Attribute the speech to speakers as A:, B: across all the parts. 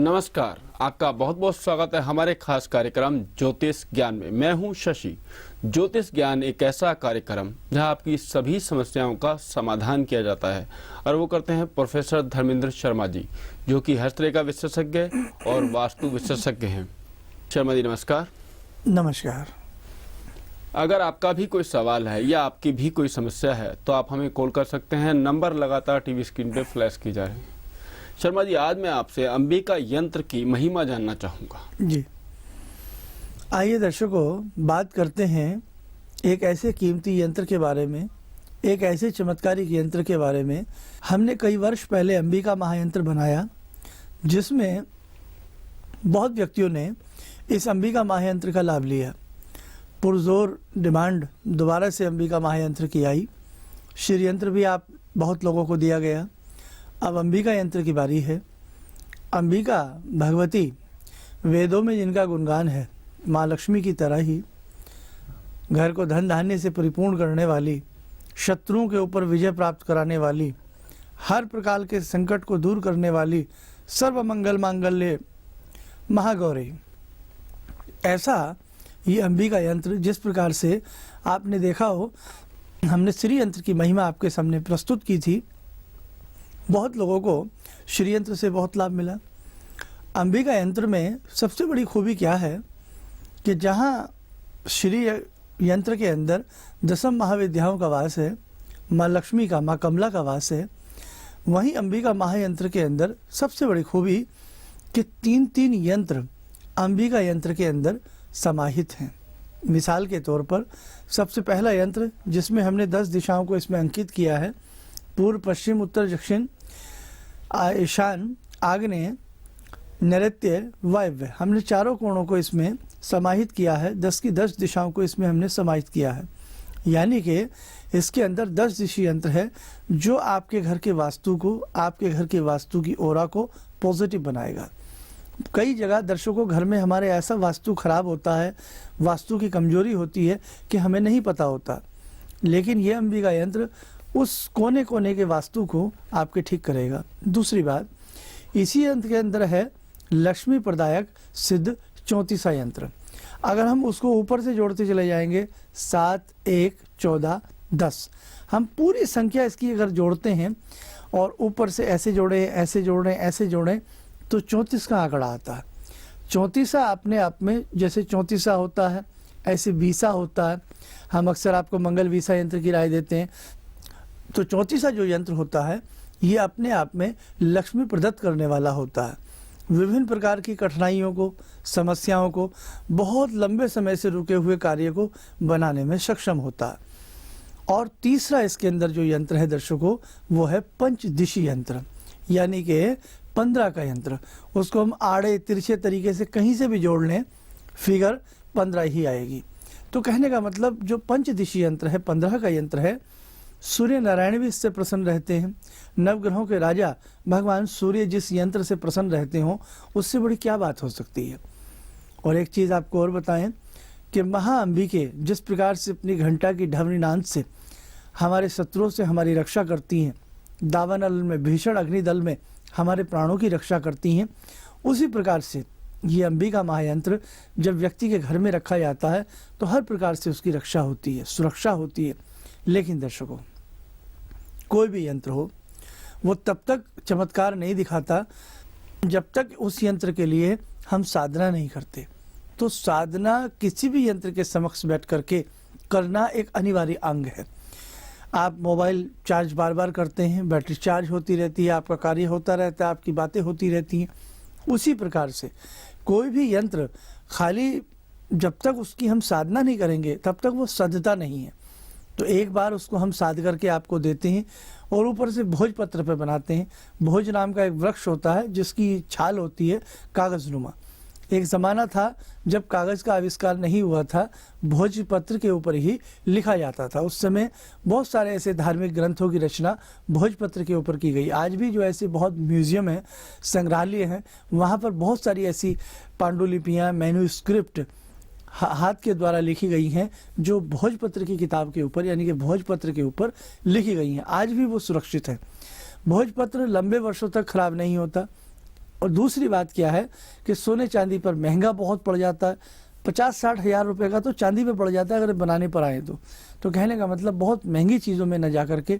A: नमस्कार, आपका बहुत बहुत स्वागत है हमारे खास कार्यक्रम ज्योतिष ज्ञान में। मैं हूं शशि। ज्योतिष ज्ञान एक ऐसा कार्यक्रम जहां आपकी सभी समस्याओं का समाधान किया जाता है और वो करते हैं प्रोफेसर धर्मेंद्र शर्मा जी, जो कि हर तरह का विशेषज्ञ और वास्तु विशेषज्ञ हैं। शर्मा जी नमस्कार।
B: नमस्कार।
A: अगर आपका भी कोई सवाल है या आपकी भी कोई समस्या है तो आप हमें कॉल कर सकते हैं। नंबर लगातार टीवी स्क्रीन पे फ्लैश की जा रही है। शर्मा जी, आज मैं आपसे अंबिका यंत्र की महिमा जानना चाहूंगा।
B: जी, आइए दर्शकों, बात करते हैं एक ऐसे कीमती यंत्र के बारे में, एक ऐसे चमत्कारिक यंत्र के बारे में। हमने कई वर्ष पहले अंबिका महायंत्र बनाया, जिसमें बहुत व्यक्तियों ने इस अंबिका महायंत्र का लाभ लिया। पुरजोर डिमांड दोबारा से अंबिका महायंत्र की आई। श्री यंत्र भी आप बहुत लोगों को दिया गया। अब अंबिका यंत्र की बारी है। अंबिका भगवती, वेदों में जिनका गुणगान है, माँ लक्ष्मी की तरह ही घर को धन धान्य से परिपूर्ण करने वाली, शत्रुओं के ऊपर विजय प्राप्त कराने वाली, हर प्रकार के संकट को दूर करने वाली, सर्व मंगल मांगल्य महागौरी, ऐसा ये अंबिका यंत्र। जिस प्रकार से आपने देखा हो, हमने श्री यंत्र की महिमा आपके सामने प्रस्तुत की थी। बहुत लोगों को श्री यंत्र से बहुत लाभ मिला। अंबिका यंत्र में सबसे बड़ी खूबी क्या है कि जहाँ श्री यंत्र के अंदर दसम महाविद्याओं का वास है, माँ लक्ष्मी का, माँ कमला का वास है, वहीं अंबिका महायंत्र के अंदर सबसे बड़ी खूबी कि तीन यंत्र अंबिका यंत्र के अंदर समाहित हैं। मिसाल के तौर पर सबसे पहला यंत्र जिसमें हमने 10 दिशाओं को इसमें अंकित किया है, पूर्व, पश्चिम, उत्तर, दक्षिण, ईशान, आग्नेय, नैऋत्य, वायव्य, हमने चारों कोणों को इसमें समाहित किया है। 10 की 10 दिशाओं को इसमें हमने समाहित किया है। यानी कि इसके अंदर 10 दिशी यंत्र है जो आपके घर के वास्तु को, आपके घर के वास्तु की ओरा को पॉजिटिव बनाएगा। कई जगह दर्शकों, घर में हमारे ऐसा वास्तु खराब होता है, वास्तु की कमजोरी होती है कि हमें नहीं पता होता, लेकिन यह अंबिका यंत्र उस कोने कोने के वास्तु को आपके ठीक करेगा। दूसरी बात, इसी यंत्र के अंदर है लक्ष्मी प्रदायक सिद्ध 34 यंत्र। अगर हम उसको ऊपर से जोड़ते चले जाएंगे, 7, 1, 14, 10, हम पूरी संख्या इसकी अगर जोड़ते हैं और ऊपर से ऐसे जोड़े, ऐसे जोड़े, ऐसे जोड़े, तो 34 का आंकड़ा आता है। 34 अपने आप में, जैसे 34 होता है ऐसे 20 होता है। हम अक्सर आपको मंगल 20 यंत्र की राय देते हैं। तो 34 जो यंत्र होता है, ये अपने आप में लक्ष्मी प्रदत्त करने वाला होता है। विभिन्न प्रकार की कठिनाइयों को, समस्याओं को, बहुत लंबे समय से रुके हुए कार्य को बनाने में सक्षम होता है। और तीसरा इसके अंदर जो यंत्र है दर्शकों, वो है पंचदिशी यंत्र, यानी कि 15 का यंत्र। उसको हम आड़े तिरछे तरीके से कहीं से भी जोड़ लें, फिगर 15 ही आएगी। तो कहने का मतलब जो पंचदिशी यंत्र है, 15 का यंत्र है, सूर्य नारायण भी इससे प्रसन्न रहते हैं। नवग्रहों के राजा भगवान सूर्य जिस यंत्र से प्रसन्न रहते हों, उससे बड़ी क्या बात हो सकती है। और एक चीज़ आपको और बताएं कि महाअंबिके जिस प्रकार से अपनी घंटा की ध्वनि नाद से हमारे शत्रुओं से हमारी रक्षा करती हैं, दावानल में, भीषण अग्निदल में हमारे प्राणों की रक्षा करती हैं, उसी प्रकार से ये अंबिका महायंत्र जब व्यक्ति के घर में रखा जाता है तो हर प्रकार से उसकी रक्षा होती है, सुरक्षा होती है। लेकिन दर्शकों, कोई भी यंत्र हो, वो तब तक चमत्कार नहीं दिखाता जब तक उस यंत्र के लिए हम साधना नहीं करते। तो साधना किसी भी यंत्र के समक्ष बैठ करके करना एक अनिवार्य अंग है। आप मोबाइल चार्ज बार बार करते हैं, बैटरी चार्ज होती रहती है, आपका कार्य होता रहता है, आपकी बातें होती रहती हैं। उसी प्रकार से कोई भी यंत्र खाली जब तक उसकी हम साधना नहीं करेंगे तब तक वो सधता नहीं है। तो एक बार उसको हम साध करके आपको देते हैं और ऊपर से भोजपत्र पे बनाते हैं। भोज नाम का एक वृक्ष होता है जिसकी छाल होती है कागजनुमा। एक ज़माना था जब कागज़ का आविष्कार नहीं हुआ था, भोजपत्र के ऊपर ही लिखा जाता था। उस समय बहुत सारे ऐसे धार्मिक ग्रंथों की रचना भोजपत्र के ऊपर की गई। आज भी जो ऐसे बहुत म्यूजियम है, संग्रहालय हैं, वहाँ पर बहुत सारी ऐसी पांडुलिपियाँ, मैन्यूस्क्रिप्ट हाथ के द्वारा लिखी गई हैं जो भोजपत्र की किताब के ऊपर, यानी कि भोजपत्र के ऊपर लिखी गई हैं। आज भी वो सुरक्षित है। भोजपत्र लंबे वर्षों तक खराब नहीं होता। और दूसरी बात क्या है कि सोने चांदी पर महंगा बहुत पड़ जाता है, 50-60 हज़ार रुपये का तो चांदी पे पड़ जाता है अगर बनाने पर आए तो कहने का मतलब बहुत महंगी चीज़ों में न जा करके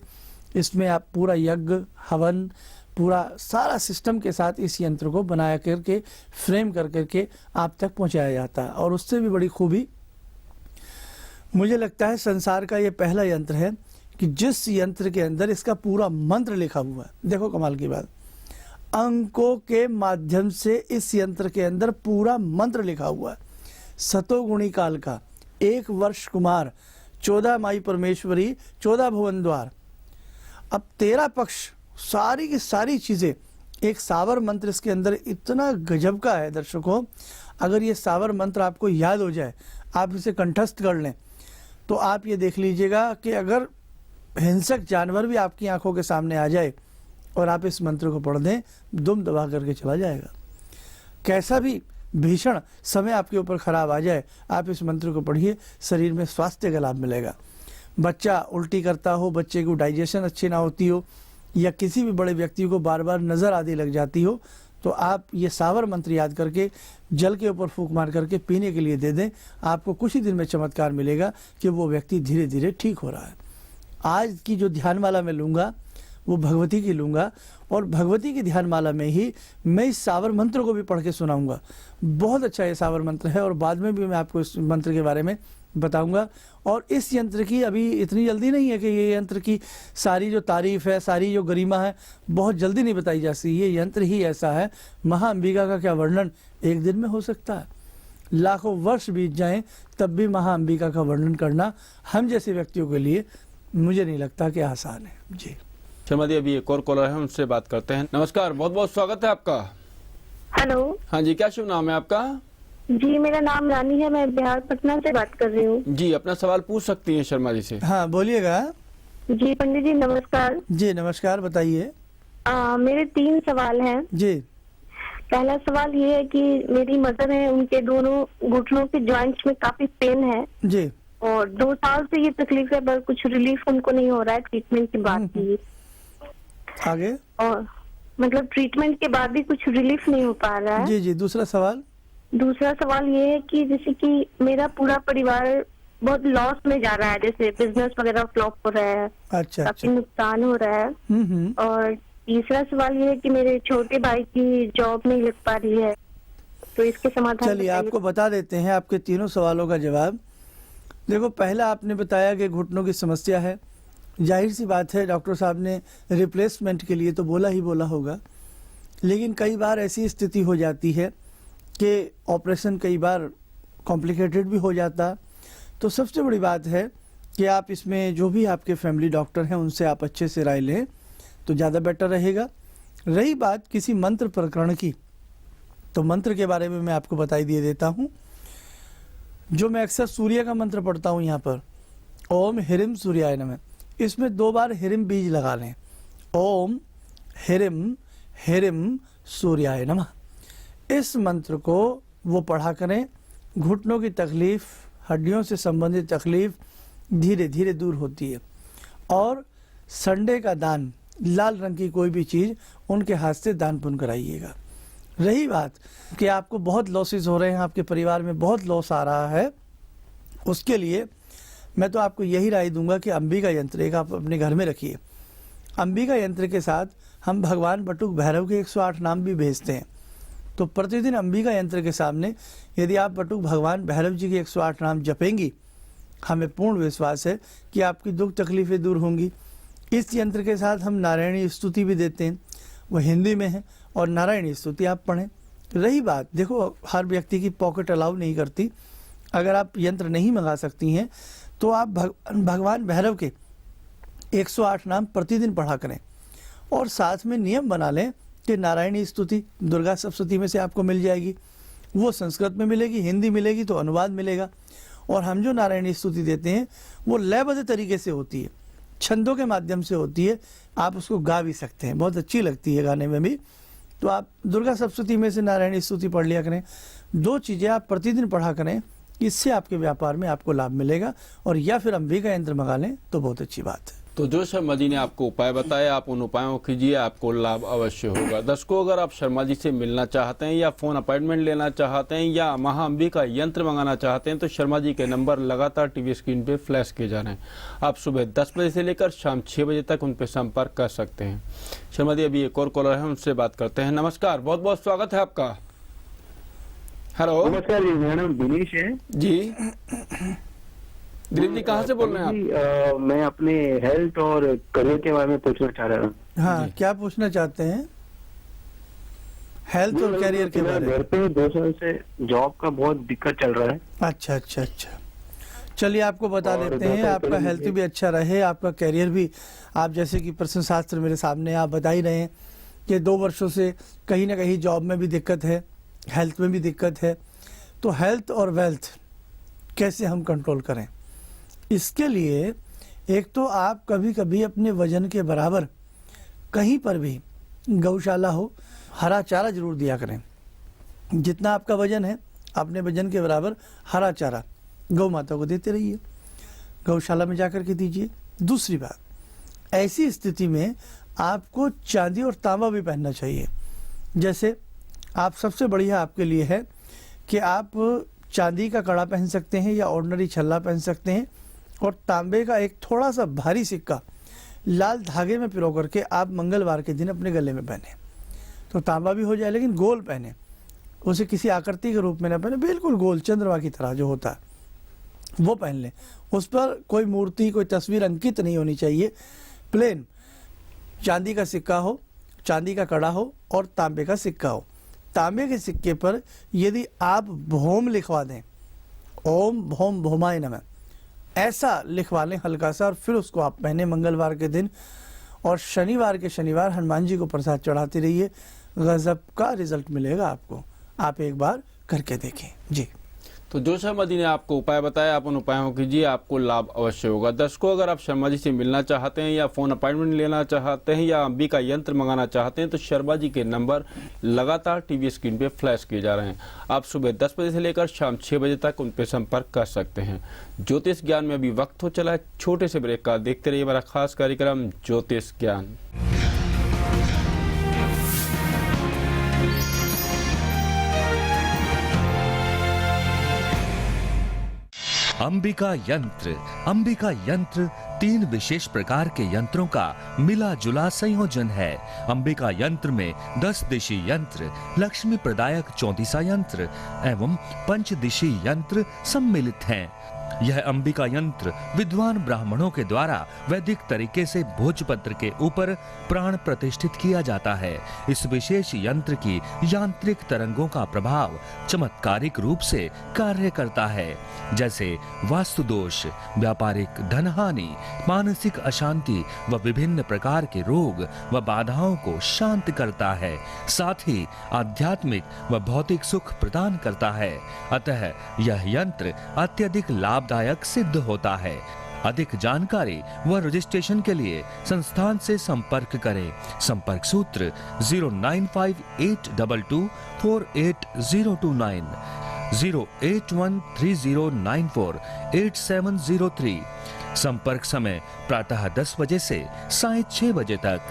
B: इसमें आप पूरा यज्ञ हवन पूरा सारा सिस्टम के साथ इस यंत्र को बनाया करके फ्रेम कर करके आप तक पहुंचाया जाता है। और उससे भी बड़ी खूबी मुझे लगता है संसार का ये पहला यंत्र है कि जिस यंत्र के अंदर इसका पूरा मंत्र लिखा हुआ है। देखो कमाल की बात, अंकों के माध्यम से इस यंत्र के अंदर पूरा मंत्र लिखा हुआ है। सतोगुणी काल का 1 वर्ष कुमार 14 माई परमेश्वरी 14 भुवन द्वार, अब 13 पक्ष, सारी की सारी चीजें एक सावर मंत्र इसके अंदर इतना गजब का है। दर्शकों, अगर ये सावर मंत्र आपको याद हो जाए, आप इसे कंठस्थ कर लें, तो आप ये देख लीजिएगा कि अगर हिंसक जानवर भी आपकी आंखों के सामने आ जाए और आप इस मंत्र को पढ़ दें, दुम दबा करके चला जाएगा। कैसा भी भीषण समय आपके ऊपर खराब आ जाए, आप इस मंत्र को पढ़िए, शरीर में स्वास्थ्य का लाभ मिलेगा। बच्चा उल्टी करता हो, बच्चे को डाइजेशन अच्छी ना होती हो, या किसी भी बड़े व्यक्ति को बार बार नज़र आदि लग जाती हो, तो आप ये सावर मंत्र याद करके जल के ऊपर फूंक मार करके पीने के लिए दे दें। आपको कुछ ही दिन में चमत्कार मिलेगा कि वो व्यक्ति धीरे धीरे ठीक हो रहा है। आज की जो ध्यानमाला मैं लूँगा वो भगवती की लूँगा, और भगवती की ध्यानमाला में ही मैं इस सावर मंत्र को भी पढ़ के सुनाऊंगा। बहुत अच्छा ये सावर मंत्र है, और बाद में भी मैं आपको इस मंत्र के बारे में बताऊंगा। और इस यंत्र की अभी इतनी जल्दी नहीं है कि ये यंत्र की सारी जो तारीफ है, सारी जो गरिमा है, बहुत जल्दी नहीं बताई जा सकती। ये यंत्र ही ऐसा है, महा अंबिका का क्या वर्णन एक दिन में हो सकता है। लाखों वर्ष बीत जाएं तब भी महा अंबिका का वर्णन करना हम जैसे व्यक्तियों के लिए मुझे नहीं लगता कि आसान है। जी
A: शर्मा जी, अभी एक और कॉलर है, उनसे बात करते हैं। नमस्कार, बहुत बहुत स्वागत है आपका।
C: हेलो।
A: हाँ जी, क्या शुभ नाम है आपका?
C: जी, मेरा नाम रानी है, मैं बिहार पटना से बात कर रही हूँ।
A: जी, अपना सवाल पूछ सकती हैं शर्मा जी से।
B: हाँ बोलिएगा।
C: जी पंडित जी नमस्कार।
B: जी नमस्कार, बताइए।
C: मेरे 3 सवाल हैं।
B: जी
C: पहला सवाल ये है कि मेरी मदर है, उनके दोनों घुटनों के जॉइंट्स में काफी पेन है
B: जी
C: और 2 साल से ये तकलीफ है, पर कुछ रिलीफ उनको नहीं हो रहा है ट्रीटमेंट के बाद भी।
B: आगे।
C: और मतलब ट्रीटमेंट के बाद भी कुछ रिलीफ नहीं हो पा रहा है।
B: जी जी, दूसरा सवाल।
C: दूसरा सवाल ये है कि जैसे कि मेरा पूरा परिवार बहुत लॉस में जा रहा है, जैसे बिजनेस वगैरह फ्लॉप हो रहा है,
B: अच्छा
C: काफी
B: अच्छा।
C: नुकसान हो रहा है। और तीसरा सवाल ये है कि मेरे छोटे भाई की जॉब नहीं लग पा रही है, तो इसके समाधान
B: चलिए
C: बताइए।
B: आपको बता देते हैं आपके तीनों सवालों का जवाब। देखो, पहला आपने बताया कि घुटनों की समस्या है। जाहिर सी बात है, डॉक्टर साहब ने रिप्लेसमेंट के लिए तो बोला ही बोला होगा, लेकिन कई बार ऐसी स्थिति हो जाती है कि ऑपरेशन कई बार कॉम्प्लिकेटेड भी हो जाता। तो सबसे बड़ी बात है कि आप इसमें जो भी आपके फैमिली डॉक्टर हैं उनसे आप अच्छे से राय लें तो ज़्यादा बेटर रहेगा। रही बात किसी मंत्र प्रकरण की, तो मंत्र के बारे में मैं आपको बताई दिए देता हूँ। जो मैं अक्सर सूर्य का मंत्र पढ़ता हूँ यहाँ पर, ओम हिरिम सूर्याय नमः, इसमें 2 बार हिरिम बीज लगा लें। ओम हिरिम हिरिम सूर्याय नमः, इस मंत्र को वो पढ़ा करें। घुटनों की तकलीफ, हड्डियों से संबंधित तकलीफ धीरे धीरे दूर होती है। और संडे का दान, लाल रंग की कोई भी चीज़ उनके हाथ से दान पुण्य कराइएगा। रही बात कि आपको बहुत लॉसेस हो रहे हैं, आपके परिवार में बहुत लॉस आ रहा है, उसके लिए मैं तो आपको यही राय दूंगा कि अंबिका यंत्र एक आप अपने घर में रखिए। अंबिका यंत्र के साथ हम भगवान बटुक भैरव के 108 नाम भी भेजते हैं। तो प्रतिदिन अंबिका यंत्र के सामने यदि आप बटुक भगवान भैरव जी के 108 नाम जपेंगी, हमें पूर्ण विश्वास है कि आपकी दुख तकलीफें दूर होंगी। इस यंत्र के साथ हम नारायणी स्तुति भी देते हैं, वो हिंदी में है, और नारायणी स्तुति आप पढ़ें। रही बात, देखो हर व्यक्ति की पॉकेट अलाउ नहीं करती। अगर आप यंत्र नहीं मंगा सकती हैं तो आप भगवान भैरव के 108 नाम प्रतिदिन पढ़ा करें, और साथ में नियम बना लें कि नारायणी स्तुति दुर्गा सप्तशती में से आपको मिल जाएगी। वो संस्कृत में मिलेगी, हिंदी मिलेगी तो अनुवाद मिलेगा। और हम जो नारायणी स्तुति देते हैं वो लयबद्ध तरीके से होती है, छंदों के माध्यम से होती है। आप उसको गा भी सकते हैं, बहुत अच्छी लगती है गाने में भी। तो आप दुर्गा सप्तशती में से नारायणी स्तुति पढ़ लिया करें। 2 चीज़ें आप प्रतिदिन पढ़ा करें, इससे आपके व्यापार में आपको लाभ मिलेगा। और या फिर अंबिका यंत्र मंगा लें तो बहुत अच्छी बात है।
A: तो जो शर्मा जी ने आपको उपाय बताया, आप उन उपायों कीजिए, आपको लाभ अवश्य होगा। दर्शकों, अगर आप शर्मा जी से मिलना चाहते हैं या फोन अपॉइंटमेंट लेना चाहते हैं या महा अंबिका यंत्र मंगाना चाहते हैं तो शर्मा जी के नंबर लगातार टीवी स्क्रीन पे फ्लैश किए जा रहे हैं। आप सुबह 10 बजे से लेकर शाम 6 बजे तक उन पर संपर्क कर सकते हैं। शर्मा जी, अभी एक और कॉलर है, उनसे बात करते हैं। नमस्कार, बहुत बहुत स्वागत है आपका। हेलो,
D: नमस्कार जी, मेरा नाम दिनेश है
A: जी। दिलीप जी, कहाँ से बोल रहे हैं आप?
D: मैं अपने हेल्थ और करियर के बारे में पूछना चाह रहा हूँ।
B: हाँ, क्या पूछना चाहते हैं? हेल्थ और कैरियर के बारे
D: घर
B: में।
D: पे 2 साल से जॉब का बहुत दिक्कत चल रहा है।
B: अच्छा अच्छा अच्छा, चलिए आपको बता
D: और
B: देते हैं।
D: बता
B: आपका
D: करिए
B: हेल्थ
D: मुझे।
B: भी अच्छा रहे, आपका कैरियर भी। आप जैसे कि प्रश्न शास्त्र मेरे सामने आप बता ही रहे हैं कि 2 वर्षों से कहीं ना कहीं जॉब में भी दिक्कत है, हेल्थ में भी दिक्कत है। तो हेल्थ और वेल्थ कैसे हम कंट्रोल करें, इसके लिए एक तो आप कभी कभी अपने वजन के बराबर कहीं पर भी गौशाला हो, हरा चारा जरूर दिया करें। जितना आपका वजन है अपने वजन के बराबर हरा चारा गौ माता को देते रहिए, गौशाला में जाकर के दीजिए। दूसरी बात, ऐसी स्थिति में आपको चांदी और तांबा भी पहनना चाहिए। जैसे आप सबसे बढ़िया आपके लिए है कि आप चांदी का कड़ा पहन सकते हैं या ऑर्डिनरी छल्ला पहन सकते हैं, और तांबे का एक थोड़ा सा भारी सिक्का लाल धागे में पिरो करके आप मंगलवार के दिन अपने गले में पहने। तो तांबा भी हो जाए, लेकिन गोल पहने, उसे किसी आकृति के रूप में ना पहने, बिल्कुल गोल चंद्रमा की तरह जो होता है वो पहन लें। उस पर कोई मूर्ति, कोई तस्वीर अंकित नहीं होनी चाहिए। प्लेन चांदी का सिक्का हो, चांदी का कड़ा हो और तांबे का सिक्का हो। तांबे के सिक्के पर यदि आप भोम लिखवा दें, ओम भोम भोमाय नमः, ऐसा लिखवा लें हल्का सा, और फिर उसको आप पहने मंगलवार के दिन। और शनिवार के शनिवार हनुमान जी को प्रसाद चढ़ाते रहिए, गजब का रिजल्ट मिलेगा आपको। आप एक बार करके देखें जी।
A: तो जो शर्मा जी ने आपको उपाय बताया, आप उन उपायों कीजिए, आपको लाभ अवश्य होगा। दर्शकों, अगर आप शर्मा जी से मिलना चाहते हैं या फोन अपॉइंटमेंट लेना चाहते हैं या अंबिका यंत्र मंगाना चाहते हैं तो शर्मा जी के नंबर लगातार टीवी स्क्रीन पे फ्लैश किए जा रहे हैं। आप सुबह 10 बजे से लेकर शाम 6 बजे तक उन पर संपर्क कर सकते हैं। ज्योतिष ज्ञान में अभी वक्त हो चला है छोटे से ब्रेक का। देखते रहिए हमारा खास कार्यक्रम ज्योतिष ज्ञान।
E: अंबिका यंत्र। अंबिका यंत्र 3 विशेष प्रकार के यंत्रों का मिला जुला संयोजन है। अंबिका यंत्र में 10 दिशी यंत्र, लक्ष्मी प्रदायक 34 यंत्र एवं पंचदिशी यंत्र सम्मिलित हैं। यह अंबिका यंत्र विद्वान ब्राह्मणों के द्वारा वैदिक तरीके से भोजपत्र के ऊपर प्राण प्रतिष्ठित किया जाता है। इस विशेष यंत्र की यांत्रिक तरंगों का प्रभाव चमत्कारिक रूप से कार्य करता है, जैसे वास्तु दोष, व्यापारिक धनहानि, मानसिक अशांति व विभिन्न प्रकार के रोग व बाधाओं को शांत करता है। साथ ही आध्यात्मिक व भौतिक सुख प्रदान करता है। अतः यह यंत्र अत्यधिक लाभदायक सिद्ध होता है। अधिक जानकारी व रजिस्ट्रेशन के लिए संस्थान से संपर्क करें। संपर्क सूत्र 09582248029, 08130948703। संपर्क समय प्रातः 10 बजे से सायं 6 बजे तक।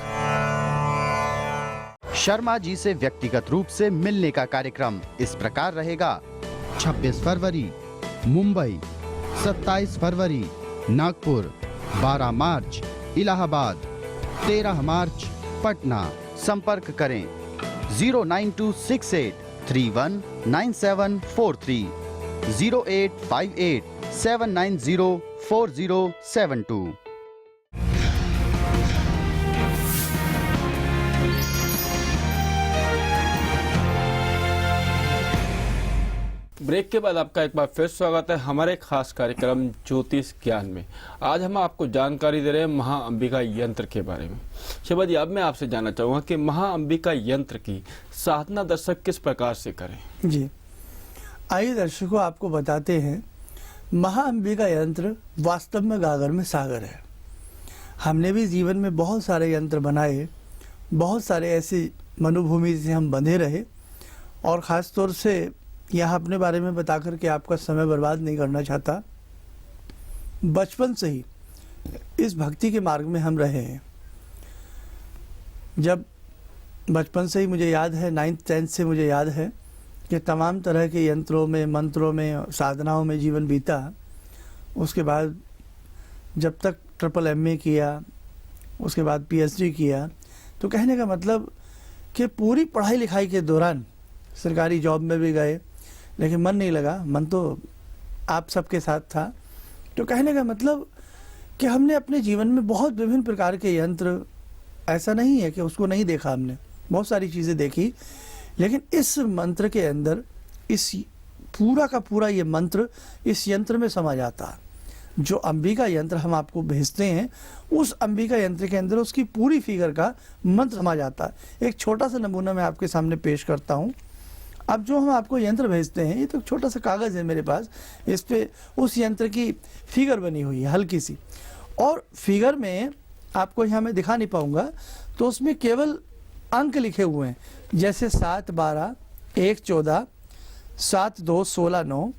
F: शर्मा जी से व्यक्तिगत रूप से मिलने का कार्यक्रम इस प्रकार रहेगा:
G: 26 फरवरी मुंबई, 27 फरवरी नागपुर, 12 मार्च इलाहाबाद, 13 मार्च पटना।
F: संपर्क करें 09268319743, 08587904072।
A: ब्रेक के बाद आपका एक बार फिर स्वागत है हमारे खास कार्यक्रम ज्योतिष ज्ञान में। आज हम आपको जानकारी दे रहे हैं महा अंबिका यंत्र के बारे में। शर्मा जी, अब मैं आपसे जानना चाहूँगा कि महा अंबिका यंत्र की साधना दर्शक किस प्रकार से करें?
B: जी, आइए दर्शकों आपको बताते हैं। महा अंबिका यंत्र वास्तव में गागर में सागर है। हमने भी जीवन में बहुत सारे यंत्र बनाए, बहुत सारे ऐसी मनोभूमि से हम बंधे रहे, और ख़ास तौर से यहाँ अपने बारे में बता कर के आपका समय बर्बाद नहीं करना चाहता। बचपन से ही इस भक्ति के मार्ग में हम रहे हैं। जब बचपन से ही मुझे याद है, 9th-10th से मुझे याद है कि तमाम तरह के यंत्रों में, मंत्रों में, साधनाओं में जीवन बीता। उसके बाद जब तक MMA किया, उसके बाद PhD किया, तो कहने का मतलब कि पूरी पढ़ाई लिखाई के दौरान सरकारी जॉब में भी गए, लेकिन मन नहीं लगा। मन तो आप सबके साथ था। तो कहने का मतलब कि हमने अपने जीवन में बहुत विभिन्न प्रकार के यंत्र, ऐसा नहीं है कि उसको नहीं देखा, हमने बहुत सारी चीज़ें देखी, लेकिन इस मंत्र के अंदर, इस पूरा का पूरा ये मंत्र इस यंत्र में समा जाता है। जो अंबिका यंत्र हम आपको भेजते हैं, उस अंबिका यंत्र के अंदर उसकी पूरी फिगर का मंत्र समा जाता है। एक छोटा सा नमूना मैं आपके सामने पेश करता हूँ। अब जो हम आपको यंत्र भेजते हैं, ये तो छोटा सा कागज़ है मेरे पास, इस पे उस यंत्र की फिगर बनी हुई है हल्की सी, और फिगर में आपको यहाँ मैं दिखा नहीं पाऊँगा, तो उसमें केवल अंक लिखे हुए हैं, जैसे 7 12 1 14 7 2 16 9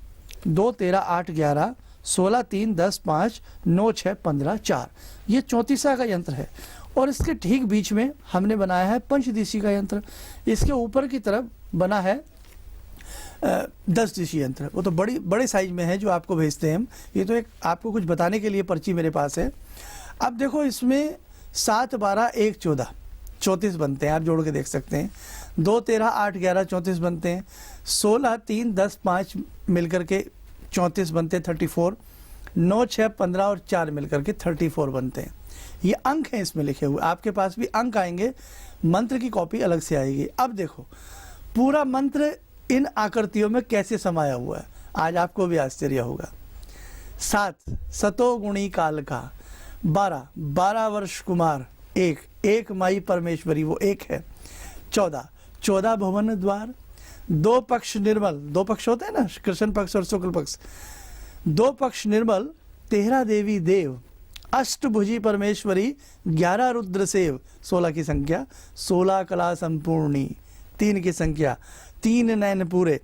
B: 2 13 8 11 16 3 10 5 9 6 15 4। ये 34 का यंत्र है, और इसके ठीक बीच में हमने बनाया है पंचदिशी का यंत्र। इसके ऊपर की तरफ बना है 10 दिशी यंत्र। वो तो बड़े साइज में है जो आपको भेजते हैं हम। ये तो एक आपको कुछ बताने के लिए पर्ची मेरे पास है। अब देखो, इसमें 7 12 1 14 34 बनते हैं, आप जोड़ के देख सकते हैं। 2 13 8 11 34 बनते हैं। 16 3 10 5 मिलकर के 34 बनते हैं, 34। 9 6 15 और 4 मिलकर के 34 बनते हैं। ये अंक हैं इसमें लिखे हुए। आपके पास भी अंक आएंगे, मंत्र की कॉपी अलग से आएगी। अब देखो, पूरा मंत्र इन आकृतियों में कैसे समाया हुआ है, आज आपको भी आश्चर्य होगा। 7 सतोगुणी काल का, 12 वर्ष कुमार, 1 माई परमेश्वरी, वो 1 है। 14 भुवन द्वार, 2 पक्ष निर्मल, 2 पक्ष होते हैं ना, कृष्ण पक्ष और शुक्ल पक्ष, 2 पक्ष निर्मल, 13 देवी देव, अष्टभुजी परमेश्वरी, 11 रुद्र सेव, 16 की संख्या, 16 कला संपूर्णी, 3 की संख्या, 3 नयन पूरे,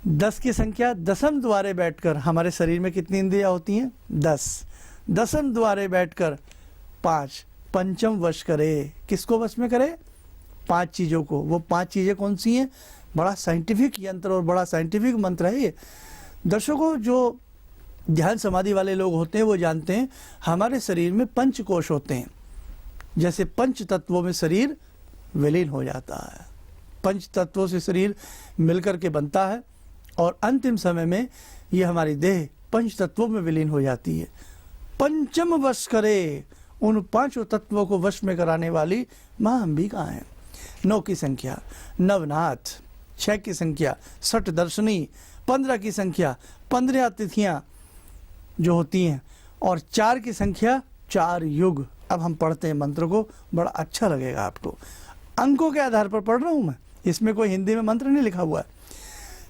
B: 10 की संख्या। दसम द्वारे बैठकर, हमारे शरीर में कितनी इंद्रियां होती हैं? 10। दसम द्वारे बैठकर 5 पंचम वश करे। किसको वश में करे? 5 चीज़ों को। वो 5 चीज़ें कौन सी हैं? बड़ा साइंटिफिक यंत्र और बड़ा साइंटिफिक मंत्र है ये। दर्शकों, जो ध्यान समाधि वाले लोग होते हैं वो जानते हैं, हमारे शरीर में 5 कोश होते हैं। जैसे 5 तत्वों में शरीर विलीन हो जाता है, 5 तत्वों से शरीर मिलकर के बनता है, और अंतिम समय में ये हमारी देह 5 तत्वों में विलीन हो जाती है। पंचम वश करे, उन 5 तत्वों को वश में कराने वाली माँ अंबिका है। 9 की संख्या नवनाथ, 6 की संख्या षटदर्शनी, 15 की संख्या 15 तिथियां जो होती हैं, और 4 की संख्या 4 युग। अब हम पढ़ते हैं मंत्र को, बड़ा अच्छा लगेगा आपको। अंकों के आधार पर पढ़ रहा हूं मैं, इसमें कोई हिंदी में मंत्र नहीं लिखा हुआ है।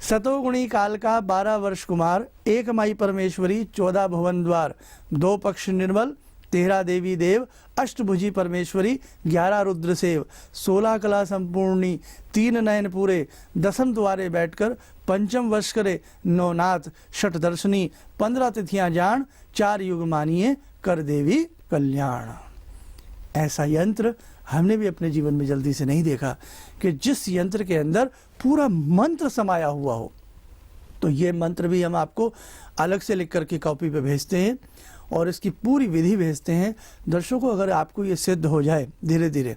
B: सतोगुणी काल का, 12 वर्ष कुमार, 1 माई परमेश्वरी, 14 भुवन द्वार, 2 पक्ष निर्मल, 13 देवी देव, अष्टभुजी परमेश्वरी, 11 रुद्र सेव, 16 कला संपूर्णी, 3 नयन पूरे, दसम द्वारे बैठकर, पंचम वश करे, 9 नाथ, षटदर्शनी, 15 तिथियां जान, 4 युग मानिए, कर देवी कल्याण। ऐसा यंत्र हमने भी अपने जीवन में जल्दी से नहीं देखा कि जिस यंत्र के अंदर पूरा मंत्र समाया हुआ हो। तो ये मंत्र भी हम आपको अलग से लिख करके कॉपी पे भेजते हैं, और इसकी पूरी विधि भेजते हैं। दर्शकों, अगर आपको ये सिद्ध हो जाए, धीरे धीरे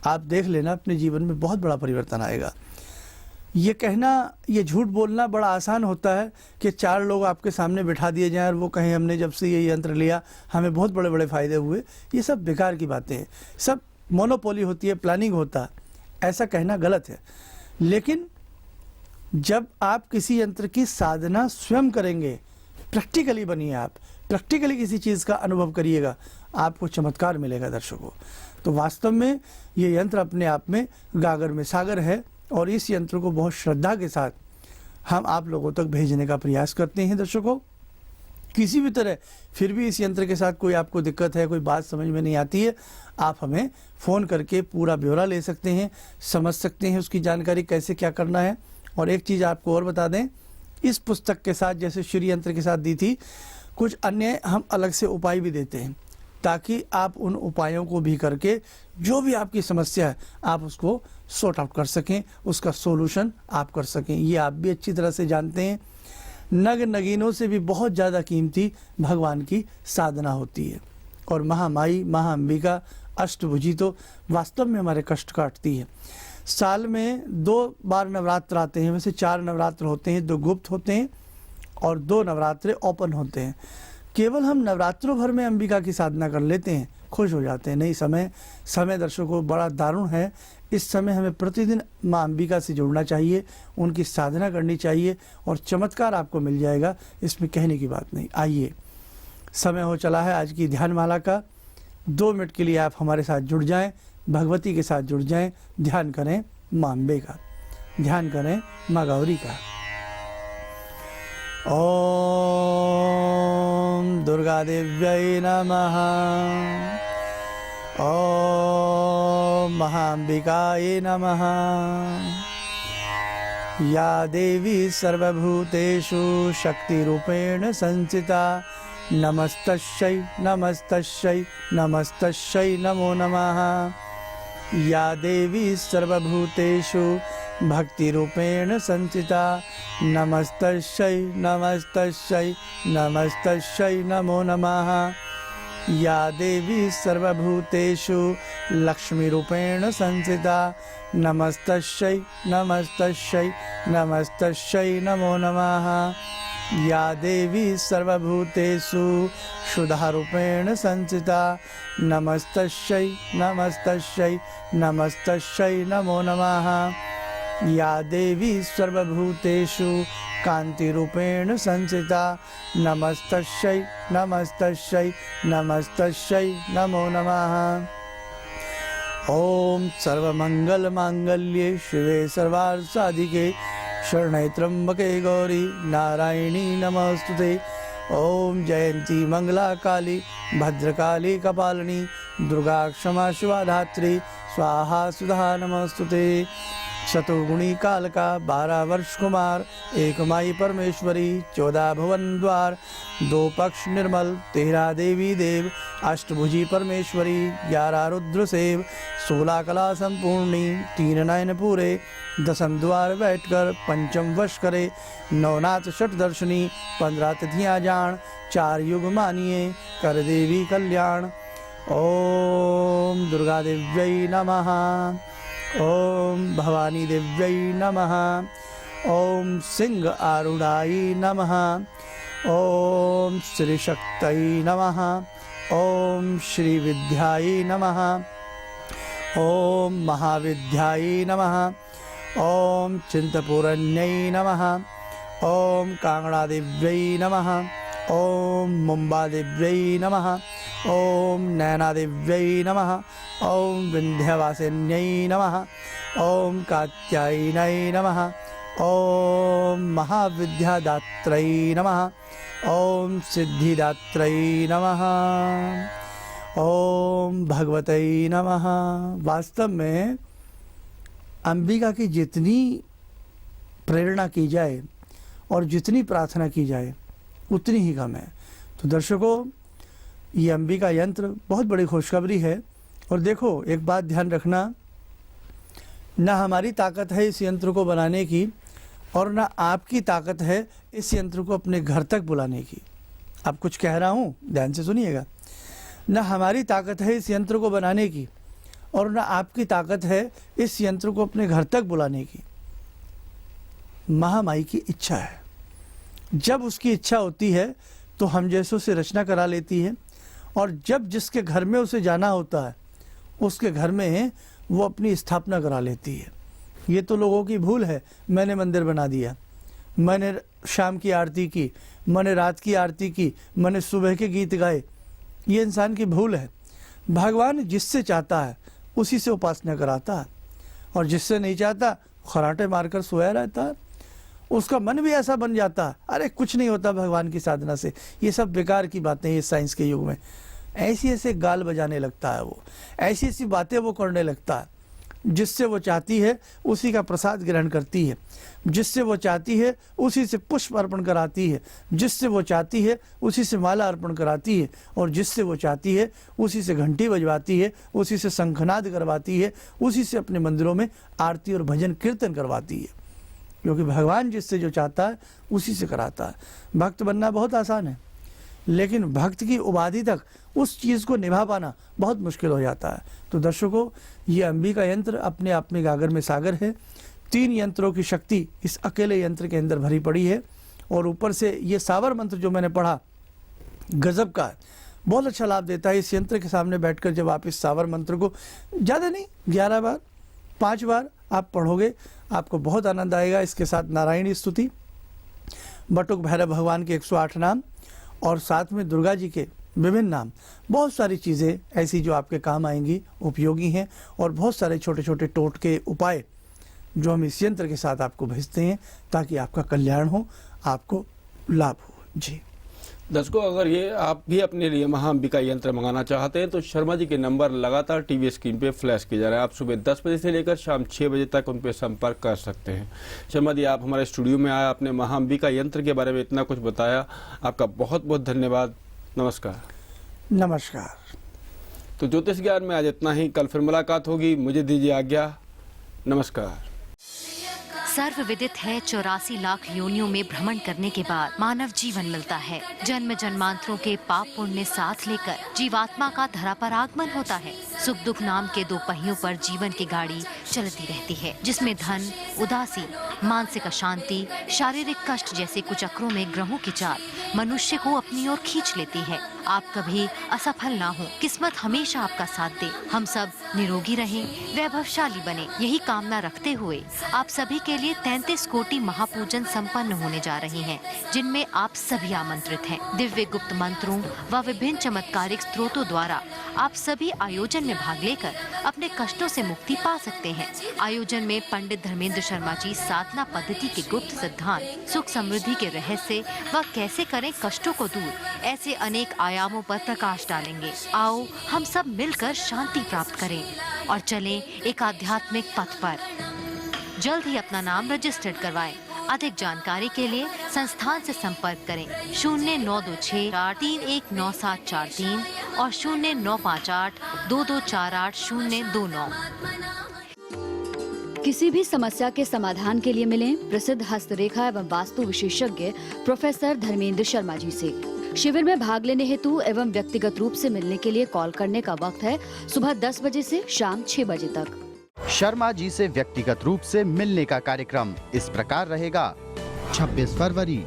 B: आप देख लेना, अपने जीवन में बहुत बड़ा परिवर्तन आएगा। ये कहना, ये झूठ बोलना बड़ा आसान होता है कि 4 लोग आपके सामने बिठा दिए जाएं और वो कहें हमने जब से ये यंत्र लिया हमें बहुत बड़े बड़े फ़ायदे हुए। ये सब बेकार की बातें हैं, सब मोनोपोली होती है, प्लानिंग होता है, ऐसा कहना गलत है। लेकिन जब आप किसी यंत्र की साधना स्वयं करेंगे, प्रैक्टिकली बनिए, आप प्रैक्टिकली किसी चीज़ का अनुभव करिएगा, आपको चमत्कार मिलेगा। दर्शकों, तो वास्तव में ये यंत्र अपने आप में गागर में सागर है, और इस यंत्र को बहुत श्रद्धा के साथ हम आप लोगों तक भेजने का प्रयास करते हैं। दर्शकों, किसी भी तरह फिर भी इस यंत्र के साथ कोई आपको दिक्कत है, कोई बात समझ में नहीं आती है, आप हमें फ़ोन करके पूरा ब्यौरा ले सकते हैं, समझ सकते हैं उसकी जानकारी कैसे क्या करना है। और एक चीज़ आपको और बता दें, इस पुस्तक के साथ, जैसे श्री यंत्र के साथ दी थी, कुछ अन्य हम अलग से उपाय भी देते हैं, ताकि आप उन उपायों को भी करके जो भी आपकी समस्या है आप उसको सॉर्ट आउट कर सकें, उसका सॉल्यूशन आप कर सकें। ये आप भी अच्छी तरह से जानते हैं, नग नगीनों से भी बहुत ज़्यादा कीमती भगवान की साधना होती है। और महामाई महाअंबिका अष्टभुजी तो वास्तव में हमारे कष्ट काटती है। साल में 2 बार नवरात्र आते हैं, वैसे 4 नवरात्र होते हैं, 2 गुप्त होते हैं और 2 नवरात्रे ओपन होते हैं। केवल हम नवरात्रों भर में अंबिका की साधना कर लेते हैं, खुश हो जाते हैं। नहीं, समय दर्शकों बड़ा दारुण है। इस समय हमें प्रतिदिन माँ अंबिका से जुड़ना चाहिए, उनकी साधना करनी चाहिए और चमत्कार आपको मिल जाएगा, इसमें कहने की बात नहीं। आइए, समय हो चला है आज की ध्यान माला का। 2 मिनट के लिए आप हमारे साथ जुड़ जाएं, भगवती के साथ जुड़ जाएं, ध्यान करें माँ अम्बे का, ध्यान करें माँ गौरी का। ओम दुर्गा देव्यै नमः। ओम महाअंबिकायै नमः। या देवी सर्वभूतेषु शक्तिरूपेण संस्थिता नमस्तस्यै नमस्तस्यै नमस्तस्यै नमो नमः। या देवी सर्वभूतेषु भक्तिरूपेण संस्थिता नमस्तस्यै नमस्तस्यै नमस्तस्यै नमो नमः। या देवी सर्वभूतेषु लक्ष्मीरूपेण संस्थिता नमस्तस्यै नमस्तस्यै नमस्तस्यै नमो नमः। या देवी सर्वभूतेषु शुद्धारूपेण संस्थिता नमस्तस्यै नमस्तस्यै नमस्तस्यै नमो नमः। या देवी सर्वभूतेषु कान्तिरूपेण संस्थिता नमस्तस्यै नमस्तस्यै नमस्तस्यै नमो नमः। ओम सर्वमंगलमांगल्ये शिवे सर्वार्थसाधिके शरण्ये त्र्यंबके गौरी नारायणी नमोस्तुते। ओम जयंती मंगला काली भद्रकाली कपालिनी दुर्गा क्षमा शिवा धात्री स्वाहा सुधा नमोस्तुते। शतुर्गुणी कालका 12 वर्ष कुमार, एक माई परमेश्वरी 14 भुवन द्वार, 2 पक्ष निर्मल 13 देवी देव, अष्टभुजी परमेश्वरी 11 रुद्र सेव, 16 कला संपूर्णी 3 नयन पूरे, 10 द्वार बैठकर पंचम वश करे, 9 नाथ षट दर्शनी 15 तिथियां जान, 4 युग मानिए कर देवी कल्याण। ओम दुर्गा देव्यै नमः। ओम भवानी देव्यै नमः। ओम सिंह आरूढ़ायै नमः। ओम श्री शक्तै नमः। ओम श्री विद्यायै नमः। ओम महाविद्यायै नमः। ओम चिंतपूरण्यै नमः। ओम कांगड़ा देव्यै नमः। ओम मुंबा देव्यै नमः। ओम नैना देव्यै नमः। ओम विंध्यवासिन्यै नमः। ओम कात्यायनै नमः। ओम महाविद्यादात्रै नमः। ओम सिद्धिदात्रै नमः। ओम भगवतै नमः। वास्तव में अंबिका की जितनी प्रेरणा की जाए और जितनी प्रार्थना की जाए उतनी ही कम है। तो दर्शकों, ये अंबिका यंत्र बहुत बड़ी खुशखबरी है। और देखो, एक बात ध्यान रखना, ना हमारी ताकत है इस यंत्र को बनाने की और ना आपकी ताकत है इस यंत्र को अपने घर तक बुलाने की। अब कुछ कह रहा हूँ, ध्यान से सुनिएगा। ना हमारी ताकत है इस यंत्र को बनाने की और ना आपकी ताकत है इस यंत्र को अपने घर तक बुलाने की। महामाई की इच्छा है। जब उसकी इच्छा होती है तो हम जैसों से रचना करा लेती है, और जब जिसके घर में उसे जाना होता है उसके घर में वो अपनी स्थापना करा लेती है। ये तो लोगों की भूल है। मैंने मंदिर बना दिया, मैंने शाम की आरती की, मैंने रात की आरती की, मैंने सुबह के गीत गाए। ये इंसान की भूल है। भगवान जिससे चाहता है उसी से उपासना कराता है, और जिससे नहीं चाहता खराटे मारकर सोया रहता है। उसका मन भी ऐसा बन जाता है, अरे कुछ नहीं होता भगवान की साधना से, ये सब बेकार की बातें ये साइंस के युग में। ऐसी ऐसे गाल बजाने लगता है वो, ऐसी ऐसी बातें वो करने लगता है। जिससे वो चाहती है उसी का प्रसाद ग्रहण करती है, जिससे वो चाहती है उसी से पुष्प अर्पण कराती है, जिससे वो चाहती है उसी से माला अर्पण कराती है, और जिससे वो चाहती है उसी से घंटी बजवाती है, उसी से शंखनाद करवाती है, उसी से अपने मंदिरों में आरती और भजन कीर्तन करवाती है। क्योंकि भगवान जिससे जो चाहता है उसी से कराता है। भक्त बनना बहुत आसान है, लेकिन भक्त की उपाधि तक उस चीज़ को निभा पाना बहुत मुश्किल हो जाता है। तो दर्शकों, ये अंबिका यंत्र अपने आप में गागर में सागर है। 3 यंत्रों की शक्ति इस अकेले यंत्र के अंदर भरी पड़ी है, और ऊपर से ये सावर मंत्र जो मैंने पढ़ा गजब का है, बहुत अच्छा लाभ देता है। इस यंत्र के सामने बैठकर जब आप इस सावर मंत्र को ज़्यादा नहीं 11 बार 5 बार आप पढ़ोगे, आपको बहुत आनंद आएगा। इसके साथ नारायणी स्तुति, बटुक भैरव भगवान के 108 नाम, और साथ में दुर्गा जी के विभिन्न नाम, बहुत सारी चीज़ें ऐसी जो आपके काम आएंगी, उपयोगी हैं, और बहुत सारे छोटे छोटे टोटके उपाय जो हम इस यंत्र के साथ आपको भेजते हैं ताकि आपका कल्याण हो, आपको लाभ हो। जी
A: दर्शकों, अगर ये आप भी अपने लिए महाअंबिका यंत्र मंगाना चाहते हैं तो शर्मा जी के नंबर लगातार टीवी स्क्रीन पे फ्लैश किए जा रहे हैं। आप सुबह 10 बजे से लेकर शाम 6 बजे तक उन पे संपर्क कर सकते हैं। शर्मा जी, आप हमारे स्टूडियो में आए, आपने महाअंबिका यंत्र के बारे में इतना कुछ बताया, आपका बहुत बहुत धन्यवाद। नमस्कार।
B: नमस्कार।
A: तो ज्योतिष ज्ञान में आज इतना ही, कल फिर मुलाकात होगी। मुझे दीजिए आज्ञा। नमस्कार।
H: सर्वविदित है 84 लाख योनियों में भ्रमण करने के बाद मानव जीवन मिलता है। जन्म जन्मांतरों के पाप पुण्य साथ लेकर जीवात्मा का धरा पर आगमन होता है। सुख दुख नाम के 2 पहियों पर जीवन की गाड़ी चलती रहती है, जिसमें धन, उदासी, मानसिक अशांति, शारीरिक कष्ट जैसे कुचक्रों में ग्रहों की चाल मनुष्य को अपनी ओर खींच लेती है। आप कभी असफल ना हो, किस्मत हमेशा आपका साथ दे, हम सब निरोगी रहें, वैभवशाली बने, यही कामना रखते हुए आप सभी के लिए 33 कोटि महापूजन संपन्न होने जा रहे हैं, जिनमें आप सभी आमंत्रित हैं। दिव्य गुप्त मंत्रों व विभिन्न चमत्कारिक स्त्रोतों द्वारा आप सभी आयोजन में भाग लेकर अपने कष्टों से मुक्ति पा सकते हैं। आयोजन में पंडित धर्मेंद्र शर्मा जी साधना पद्धति के गुप्त सिद्धांत, सुख समृद्धि के रहस्य व कैसे करें कष्टों को दूर, ऐसे अनेक आयामों पर प्रकाश डालेंगे। आओ हम सब मिलकर शांति प्राप्त करें और चलें एक आध्यात्मिक पथ पर। जल्द ही अपना नाम रजिस्टर्ड करवाएं। अधिक जानकारी के लिए संस्थान से संपर्क करें 0926831973 और 09582248
I: किसी भी समस्या के समाधान के लिए मिलें प्रसिद्ध हस्तरेखा एवं वास्तु विशेषज्ञ प्रोफेसर धर्मेंद्र शर्मा जी से। शिविर में भाग लेने हेतु एवं व्यक्तिगत रूप से मिलने के लिए कॉल करने का वक्त है सुबह 10 बजे से शाम 6 बजे तक।
F: शर्मा जी से व्यक्तिगत रूप से मिलने का कार्यक्रम इस प्रकार रहेगा।
G: 26 फरवरी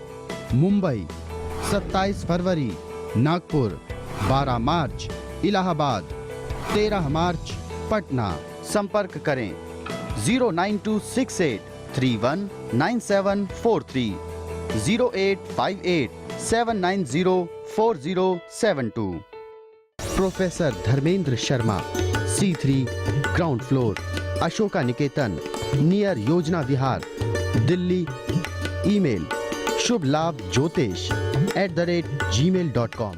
G: मुंबई, 27 फरवरी नागपुर, 12 मार्च इलाहाबाद, 13 मार्च पटना।
F: संपर्क करें 09268319743, 0858790472।
G: Professor Dharmendra Sharma, C3 ground floor, Ashoka Niketan, near Yojana Vihar, Delhi. Email शुभ लाभ ज्योतिष @gmail.com।